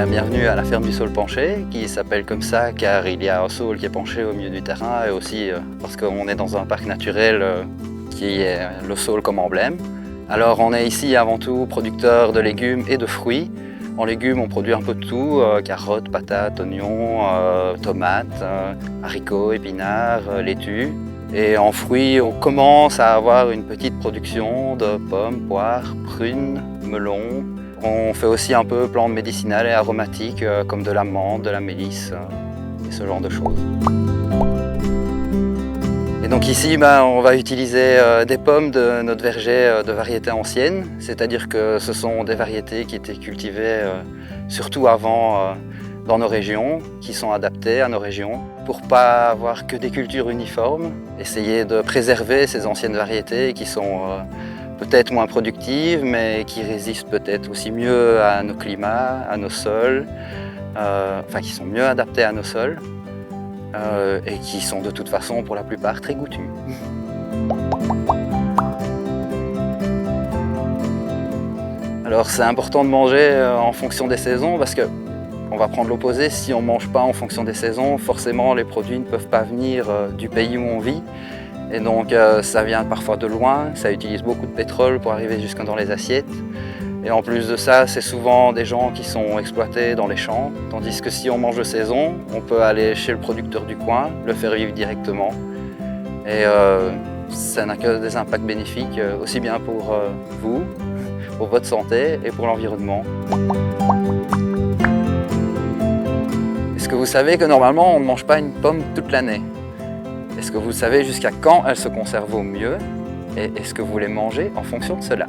bienvenue à la ferme du saule penché, qui s'appelle comme ça car il y a un saule qui est penché au milieu du terrain et aussi parce qu'on est dans un parc naturel qui est le saule comme emblème. Alors on est ici avant tout producteur de légumes et de fruits. En légumes on produit un peu de tout, carottes, patates, oignons, tomates, haricots, épinards, laitues. Et en fruits on commence à avoir une petite production de pommes, poires, prunes, melons. On fait aussi un peu plantes médicinales et aromatiques comme de la menthe, de la mélisse et ce genre de choses. Et donc ici, on va utiliser des pommes de notre verger de variétés anciennes, c'est-à-dire que ce sont des variétés qui étaient cultivées surtout avant dans nos régions, qui sont adaptées à nos régions, pour ne pas avoir que des cultures uniformes, essayer de préserver ces anciennes variétés qui sont peut-être moins productives, mais qui résistent peut-être aussi mieux à nos climats, à nos sols, qui sont mieux adaptés à nos sols, et qui sont de toute façon pour la plupart très goûtus. Alors c'est important de manger en fonction des saisons parce que on va prendre l'opposé, si on ne mange pas en fonction des saisons, forcément les produits ne peuvent pas venir du pays où on vit. Et donc ça vient parfois de loin, ça utilise beaucoup de pétrole pour arriver jusque dans les assiettes. Et en plus de ça, c'est souvent des gens qui sont exploités dans les champs. Tandis que si on mange de saison, on peut aller chez le producteur du coin, le faire vivre directement. Et ça n'a que des impacts bénéfiques, aussi bien pour vous, pour votre santé et pour l'environnement. Est-ce que vous savez que normalement on ne mange pas une pomme toute l'année? Est-ce que vous savez jusqu'à quand elle se conserve au mieux? Et est-ce que vous les mangez en fonction de cela?